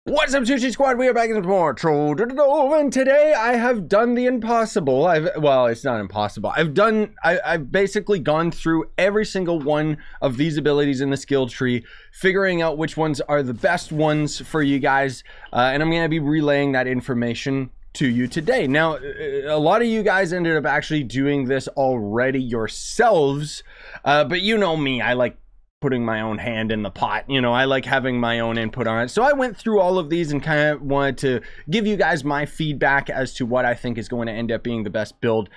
What's up, Scyushi Squad? We are back in more Trove, and today I have done the impossible. Well, it's not impossible. I've basically gone through every single one of these abilities in the skill tree, figuring out which ones are the best ones for you guys, and I'm going to be relaying that information to you today. Now, a lot of you guys ended up actually doing this already yourselves, but you know me, I like putting my own hand in the pot. You know, I like having my own input on it. So I went through all of these and kind of wanted to give you guys my feedback as to what I think is going to end up being the best build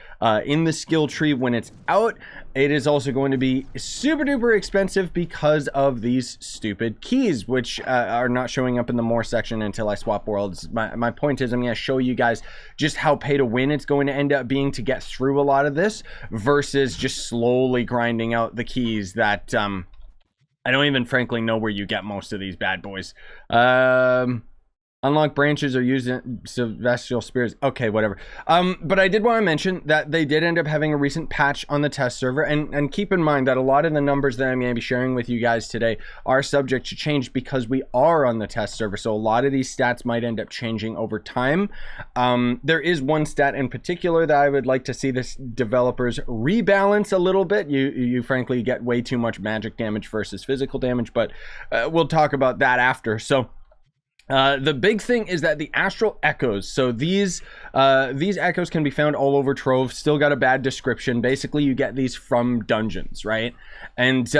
in the skill tree when it's out. It is also going to be super duper expensive because of these stupid keys, which are not showing up in the more section until I swap worlds. My point is, I'm going to show you guys just how pay to win it's going to end up being to get through a lot of this versus just slowly grinding out the keys that I don't even frankly know where you get most of these bad boys. Unlock branches or use celestial spears. Okay, whatever. But I did want to mention that they did end up having a recent patch on the test server, and keep in mind that a lot of the numbers that I'm going to be sharing with you guys today are subject to change because we are on the test server. So a lot of these stats might end up changing over time. There is one stat in particular that I would like to see this developers rebalance a little bit. You frankly get way too much magic damage versus physical damage, but we'll talk about that after. So the big thing is that the astral echoes, so these echoes can be found all over Trove. Still got a bad description. Basically you get these from dungeons, right? And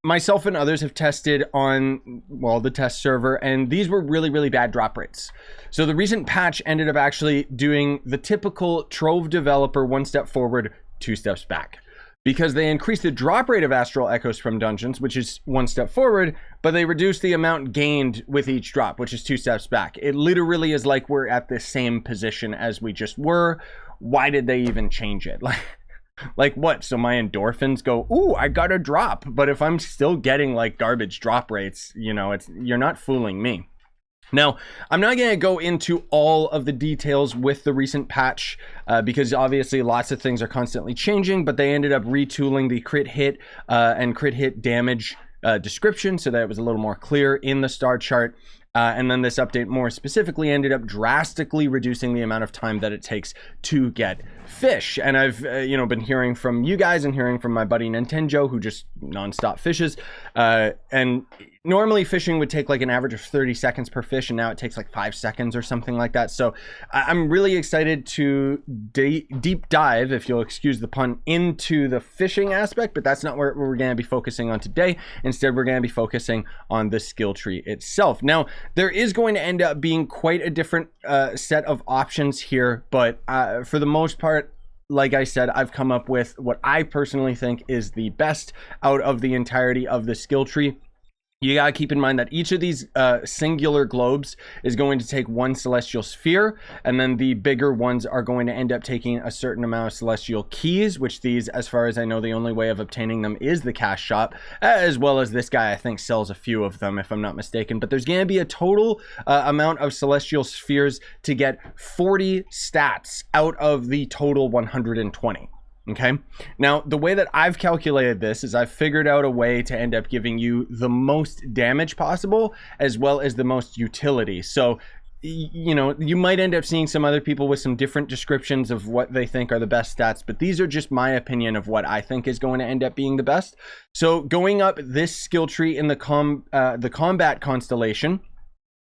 myself and others have tested on, well, the test server, and these were really bad drop rates. So the recent patch ended up actually doing the typical Trove developer one step forward, two steps back, because they increased the drop rate of astral echoes from dungeons, which is one step forward, but they reduced the amount gained with each drop, which is two steps back. It literally is like we're at the same position as we just were. Why did they even change it? Like what? So my endorphins go, ooh, I got a drop. But if I'm still getting like garbage drop rates, you know, you're not fooling me. Now, I'm not going to go into all of the details with the recent patch because obviously lots of things are constantly changing, but they ended up retooling the crit hit and crit hit damage description so that it was a little more clear in the star chart. And then this update more specifically ended up drastically reducing the amount of time that it takes to get fish. And I've you know, been hearing from you guys and hearing from my buddy Nintendo, who just nonstop fishes, and normally fishing would take like an average of 30 seconds per fish, and now it takes like 5 seconds or something like that. So I'm really excited to deep dive, if you'll excuse the pun, into the fishing aspect, but that's not where we're going to be focusing on today. Instead, we're going to be focusing on the skill tree itself. Now, there is going to end up being quite a different set of options here, but for the most part, like I said, I've come up with what I personally think is the best out of the entirety of the skill tree. You gotta keep in mind that each of these singular globes is going to take one celestial sphere, and then the bigger ones are going to end up taking a certain amount of celestial keys, which these, as far as I know, the only way of obtaining them is the cash shop, as well as this guy I think sells a few of them if I'm not mistaken. But there's going to be a total amount of celestial spheres to get 40 stats out of the total 120. Okay, now the way that I've calculated this is I've figured out a way to end up giving you the most damage possible as well as the most utility. So, you know, you might end up seeing some other people with some different descriptions of what they think are the best stats, but these are just my opinion of what I think is going to end up being the best. So going up this skill tree in the combat constellation,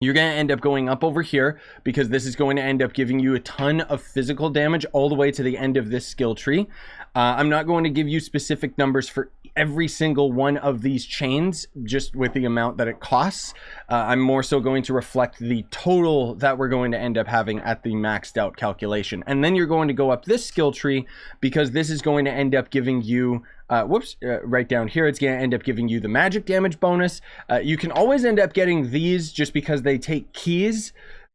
you're going to end up going up over here because this is going to end up giving you a ton of physical damage all the way to the end of this skill tree. I'm not going to give you specific numbers for every single one of these chains, just with the amount that it costs. I'm more so going to reflect the total that we're going to end up having at the maxed out calculation. And then you're going to go up this skill tree because this is going to end up giving you right down here, it's going to end up giving you the magic damage bonus. You can always end up getting these just because they take keys,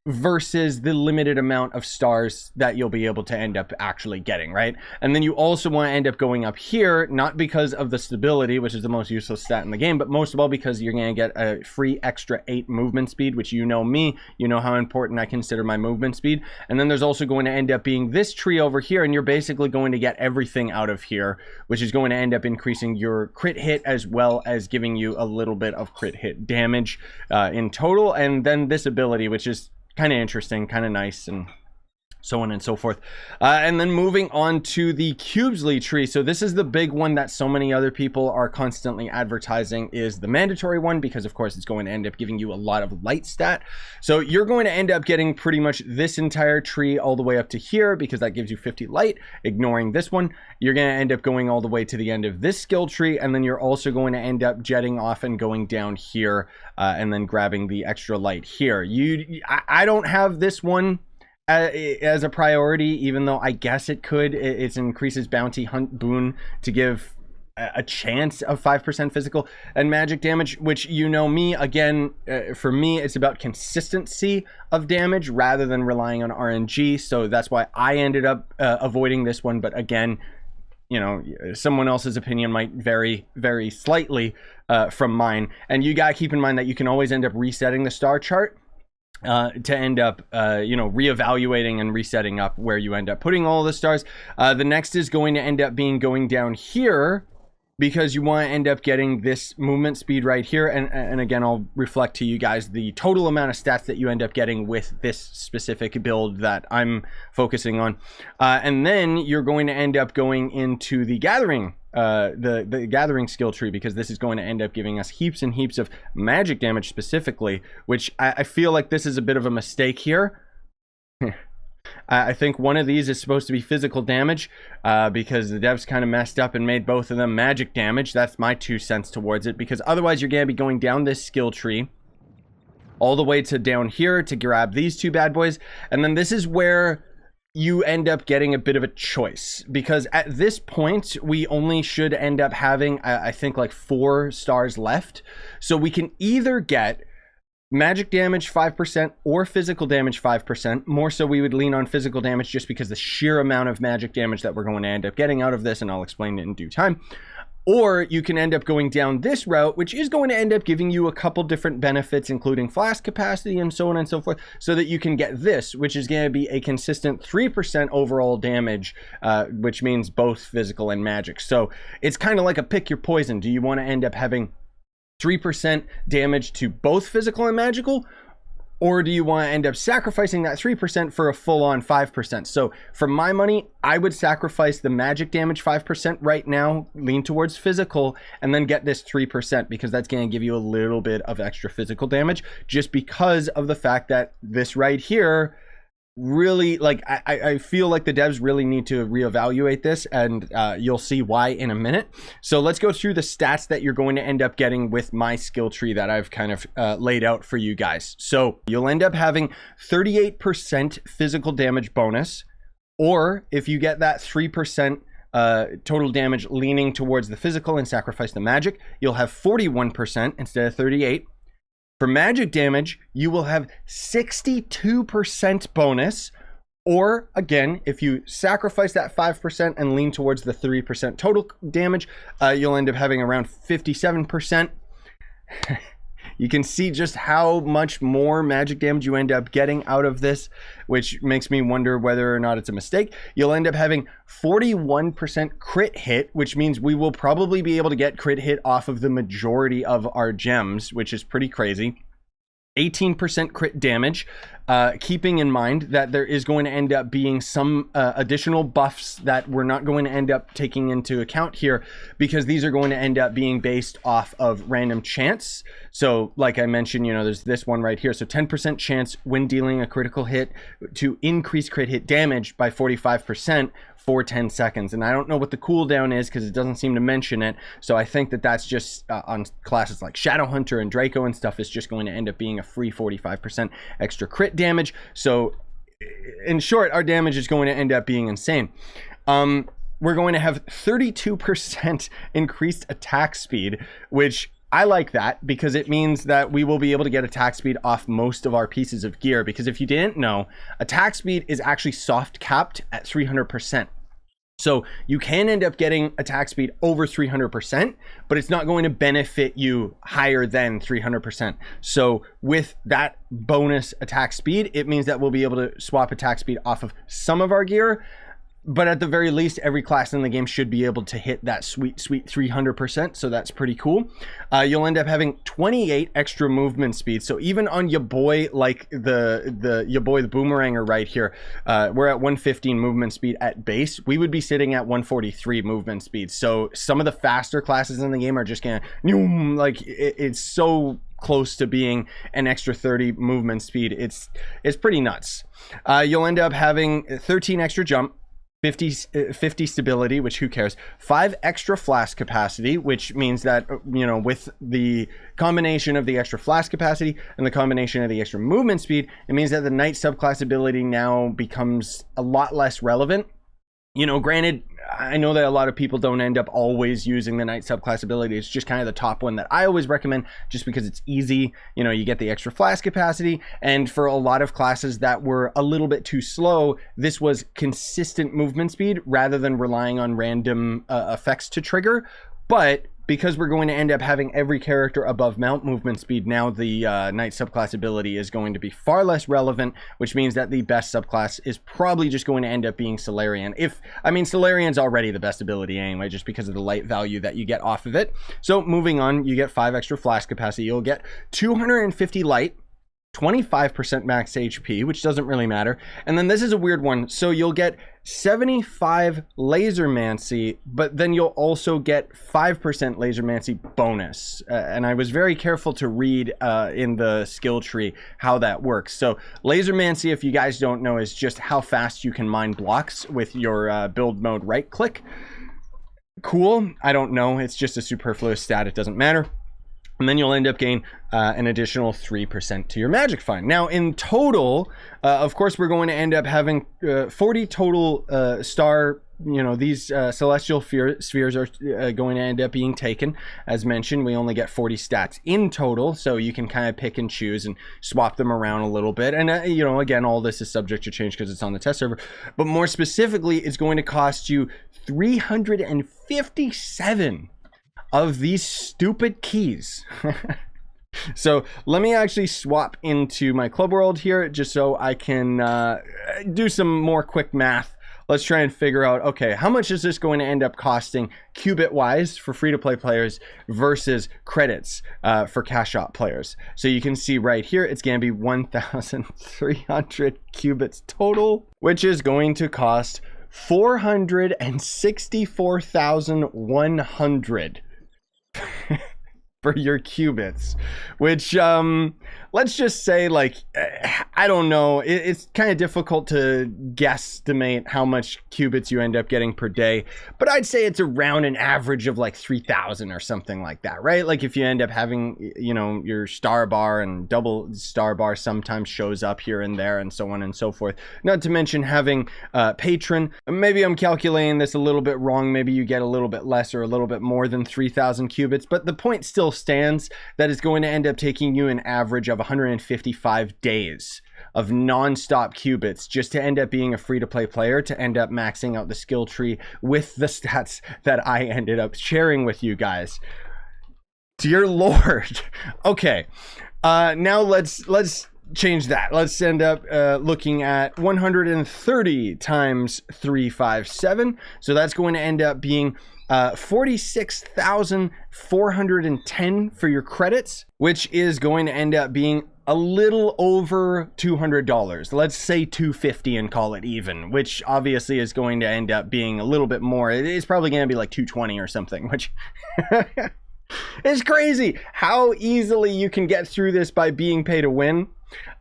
versus the limited amount of stars that you'll be able to end up actually getting, right? And then you also want to end up going up here, not because of the stability, which is the most useless stat in the game, but most of all because you're going to get a free extra 8 movement speed, which you know me, you know how important I consider my movement speed. And then there's also going to end up being this tree over here, and you're basically going to get everything out of here, which is going to end up increasing your crit hit as well as giving you a little bit of crit hit damage in total. And then this ability, which is kind of interesting, kind of nice, and so on and so forth. And then moving on to the Cubesley tree. So this is the big one that so many other people are constantly advertising is the mandatory one, because of course it's going to end up giving you a lot of light stat. So you're going to end up getting pretty much this entire tree all the way up to here, because that gives you 50 light, ignoring this one. You're going to end up going all the way to the end of this skill tree, and then you're also going to end up jetting off and going down here, and then grabbing the extra light here. I don't have this one as a priority, even though I guess it could. It increases bounty hunt boon to give a chance of 5% physical and magic damage, which, you know me, again, for me it's about consistency of damage rather than relying on RNG. So that's why I ended up avoiding this one. But again, you know, someone else's opinion might vary very slightly from mine, and you gotta keep in mind that you can always end up resetting the star chart to end up, you know, reevaluating and resetting up where you end up putting all the stars. The next is going to end up being going down here, because you want to end up getting this movement speed right here. And again, I'll reflect to you guys the total amount of stats that you end up getting with this specific build that I'm focusing on. And then you're going to end up going into the gathering, the gathering skill tree, because this is going to end up giving us heaps and heaps of magic damage specifically, which I feel like this is a bit of a mistake here. I think one of these is supposed to be physical damage, because the devs kind of messed up and made both of them magic damage. That's my 2 cents towards it, because otherwise you're going to be going down this skill tree all the way to down here to grab these 2 bad boys. And then this is where you end up getting a bit of a choice, because at this point we only should end up having, I think, like 4 stars left. So we can either get magic damage 5% or physical damage 5%. More so we would lean on physical damage, just because the sheer amount of magic damage that we're going to end up getting out of this, and I'll explain it in due time. Or you can end up going down this route, which is going to end up giving you a couple different benefits, including flask capacity and so on and so forth, so that you can get this, which is going to be a consistent 3% overall damage, which means both physical and magic. So it's kind of like a pick your poison. Do you want to end up having 3% damage to both physical and magical, or do you want to end up sacrificing that 3% for a full-on 5%? So for my money, I would sacrifice the magic damage 5% right now, lean towards physical, and then get this 3%, because that's going to give you a little bit of extra physical damage, just because of the fact that this right here really, like, I feel like the devs really need to reevaluate this, and you'll see why in a minute. So let's go through the stats that you're going to end up getting with my skill tree that I've kind of laid out for you guys. So you'll end up having 38% physical damage bonus, or if you get that 3% total damage leaning towards the physical and sacrifice the magic, you'll have 41% instead of 38. For magic damage, you will have 62% bonus, or again, if you sacrifice that 5% and lean towards the 3% total damage, you'll end up having around 57%. You can see just how much more magic damage you end up getting out of this, which makes me wonder whether or not it's a mistake. You'll end up having 41% crit hit, which means we will probably be able to get crit hit off of the majority of our gems, which is pretty crazy. 18% crit damage, keeping in mind that there is going to end up being some additional buffs that we're not going to end up taking into account here, because these are going to end up being based off of random chance. So like I mentioned, you know, there's this one right here. So 10% chance when dealing a critical hit to increase crit hit damage by 45% for 10 seconds. And I don't know what the cooldown is, because it doesn't seem to mention it. So I think that that's just on classes like Shadowhunter and Draco and stuff, is just going to end up being a free 45% extra crit damage. So in short, our damage is going to end up being insane. We're going to have 32% increased attack speed, which I like that because it means that we will be able to get attack speed off most of our pieces of gear. Because if you didn't know, attack speed is actually soft capped at 300%. So you can end up getting attack speed over 300%, but it's not going to benefit you higher than 300%. So with that bonus attack speed, it means that we'll be able to swap attack speed off of some of our gear. But at the very least, every class in the game should be able to hit that sweet 300%. So that's pretty cool. You'll end up having 28 extra movement speed. So even on your boy, like your boy, the Boomeranger right here, we're at 115 movement speed at base. We would be sitting at 143 movement speed. So some of the faster classes in the game are just gonna, like it's so close to being an extra 30 movement speed. It's pretty nuts. You'll end up having 13 extra jump, 50 stability, which who cares, 5 extra flask capacity, which means that, you know, with the combination of the extra flask capacity and the combination of the extra movement speed, it means that the Knight subclass ability now becomes a lot less relevant. You know, granted, I know that a lot of people don't end up always using the Knight subclass ability. It's just kind of the top one that I always recommend just because it's easy. You know, you get the extra flask capacity, and for a lot of classes that were a little bit too slow, this was consistent movement speed rather than relying on random effects to trigger. But because we're going to end up having every character above mount movement speed, now the Knight subclass ability is going to be far less relevant, which means that the best subclass is probably just going to end up being Solarian. Solarian's already the best ability anyway, just because of the light value that you get off of it. So moving on, you get 5 extra flash capacity. You'll get 250 light, 25% max HP, which doesn't really matter. And then this is a weird one. So you'll get 75 Lasermancy, but then you'll also get 5% Lasermancy bonus. And I was very careful to read in the skill tree how that works. So Lasermancy, if you guys don't know, is just how fast you can mine blocks with your build mode right click. Cool. I don't know. It's just a superfluous stat. It doesn't matter. And then you'll end up getting an additional 3% to your magic find. Now, in total, of course, we're going to end up having 40 total star, you know, these celestial spheres are going to end up being taken. As mentioned, we only get 40 stats in total, so you can kind of pick and choose and swap them around a little bit. And, you know, again, all this is subject to change because it's on the test server. But more specifically, it's going to cost you 357 of these stupid keys. So let me actually swap into my club world here just so I can do some more quick math. Let's try and figure out, okay, how much is this going to end up costing Cubit wise for free-to-play players versus credits for cash shop players. So you can see right here, it's going to be 1,300 Cubits total, which is going to cost 464,100 for your Cubits, which let's just say, like, I don't know, it's kind of difficult to guesstimate how much Cubits you end up getting per day, but I'd say it's around an average of like 3,000 or something like that, right? Like if you end up having, you know, your star bar and double star bar sometimes shows up here and there and so on and so forth. Not to mention having patron. Maybe I'm calculating this a little bit wrong. Maybe you get a little bit less or a little bit more than 3,000 Cubits, but the point still stands that it's going to end up taking you an average of 155 days of non-stop Cubits just to end up being a free-to-play player, to end up maxing out the skill tree with the stats that I ended up sharing with you guys. Dear Lord. Okay, now let's change that. Let's end up looking at 130 times 357. So that's going to end up being 46,410 for your credits, which is going to end up being a little over $200. Let's say 250 and call it even, which obviously is going to end up being a little bit more. It's probably going to be like 220 or something, which is crazy how easily you can get through this by being pay to win.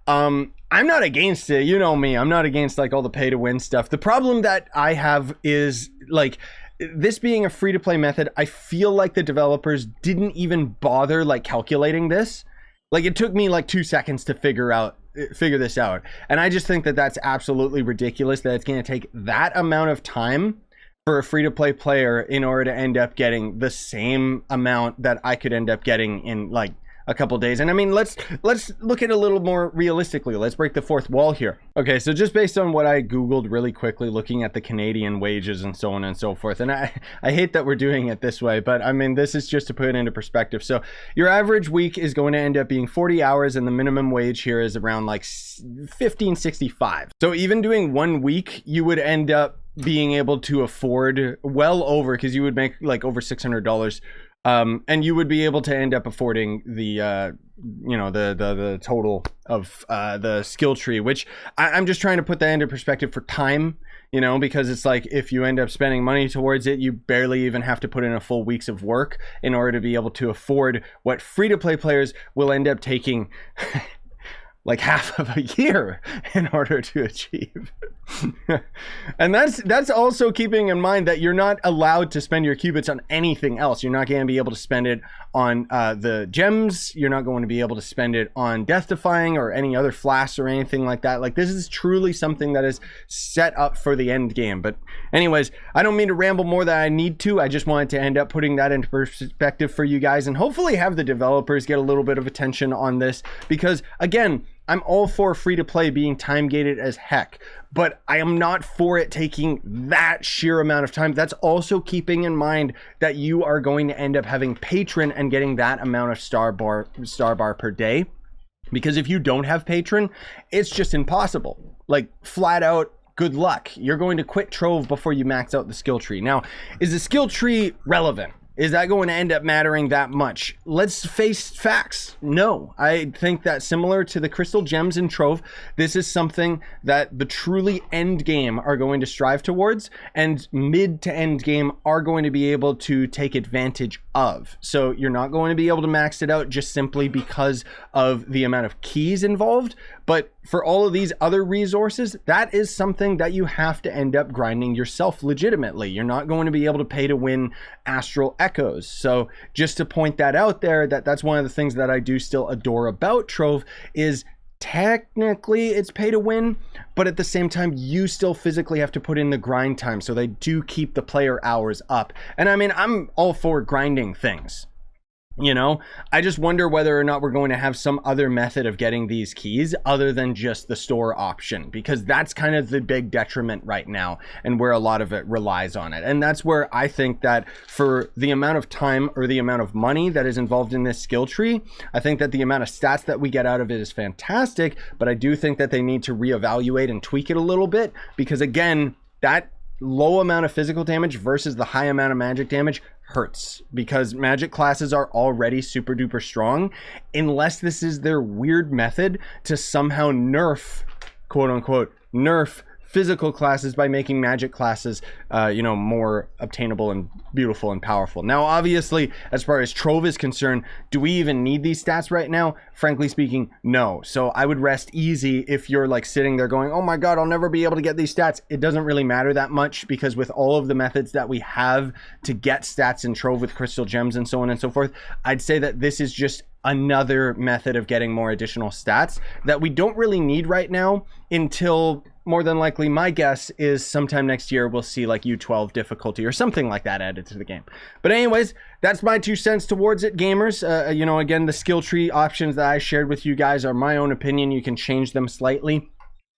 I'm not against it. You know me. I'm not against like all the pay to win stuff. The problem that I have is like, this being a free-to-play method, I feel like the developers didn't even bother like calculating this. Like it took me like 2 seconds to figure this out. And I just think that that's absolutely ridiculous that it's going to take that amount of time for a free-to-play player in order to end up getting the same amount that I could end up getting in like a couple days. And I mean, let's look at it a little more realistically. Let's break the fourth wall here. Okay, so just based on what I Googled really quickly, looking at the Canadian wages and so on and so forth, and I hate that we're doing it this way, but I mean, this is just to put it into perspective. So your average week is going to end up being 40 hours, and the minimum wage here is around like $15.65. So even doing 1 week, you would end up being able to afford well over, because you would make like over $600, and you would be able to end up affording the you know, the total of the skill tree, which I'm just trying to put that into perspective for time, you know, because it's like if you end up spending money towards it, you barely even have to put in a full week's of work in order to be able to afford what free-to-play players will end up taking like half of a year in order to achieve. And that's also keeping in mind that you're not allowed to spend your Cubits on anything else. You're not going to be able to spend it on the gems. You're not going to be able to spend it on death defying or any other flasks or anything like that. Like, this is truly something that is set up for the end game. But anyways, I don't mean to ramble more than I need to. I just wanted to end up putting that into perspective for you guys, and hopefully have the developers get a little bit of attention on this, because again, I'm all for free-to-play being time-gated as heck, but I am not for it taking that sheer amount of time. That's also keeping in mind that you are going to end up having Patron and getting that amount of star bar per day. Because if you don't have Patron, it's just impossible. Like, flat out, good luck. You're going to quit Trove before you max out the skill tree. Now, is the skill tree relevant? Is that going to end up mattering that much? Let's face facts. No. I think that similar to the crystal gems in Trove, this is something that the truly end game are going to strive towards, and mid to end game are going to be able to take advantage of. So you're not going to be able to max it out just simply because of the amount of keys involved. But for all of these other resources, that is something that you have to end up grinding yourself legitimately. You're not going to be able to pay to win Astral Echoes. So just to point that out there, that's one of the things that I do still adore about Trove, is technically it's pay to win, but at the same time, you still physically have to put in the grind time. So they do keep the player hours up. And I mean, I'm all for grinding things. You know, I just wonder whether or not we're going to have some other method of getting these keys other than just the store option, because that's kind of the big detriment right now and where a lot of it relies on it. And that's where I think that for the amount of time or the amount of money that is involved in this skill tree, I think that the amount of stats that we get out of it is fantastic, but I do think that they need to reevaluate and tweak it a little bit, because again, that low amount of physical damage versus the high amount of magic damage hurts, because magic classes are already super duper strong, unless this is their weird method to somehow nerf, quote unquote, nerf physical classes by making magic classes, you know, more obtainable and beautiful and powerful. Now, obviously, as far as Trove is concerned, do we even need these stats right now? Frankly speaking, no. So I would rest easy if you're like sitting there going, oh my God, I'll never be able to get these stats. It doesn't really matter that much, because with all of the methods that we have to get stats in Trove with crystal gems and so on and so forth, I'd say that this is just another method of getting more additional stats that we don't really need right now until, more than likely, my guess is sometime next year we'll see like U12 difficulty or something like that added to the game. But anyways, that's my 2 cents towards it, gamers. You know, again, the skill tree options that I shared with you guys are my own opinion. You can change them slightly,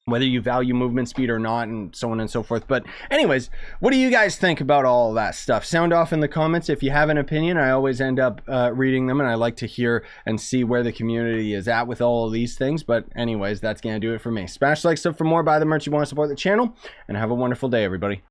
whether you value movement speed or not, and so on and so forth. But anyways, what do you guys think about all of that stuff? Sound off in the comments if you have an opinion. I always end up reading them, and I like to hear and see where the community is at with all of these things. But anyways, that's gonna do it for me. Smash like, sub for more, buy the merch you want to support the channel, and have a wonderful day, everybody.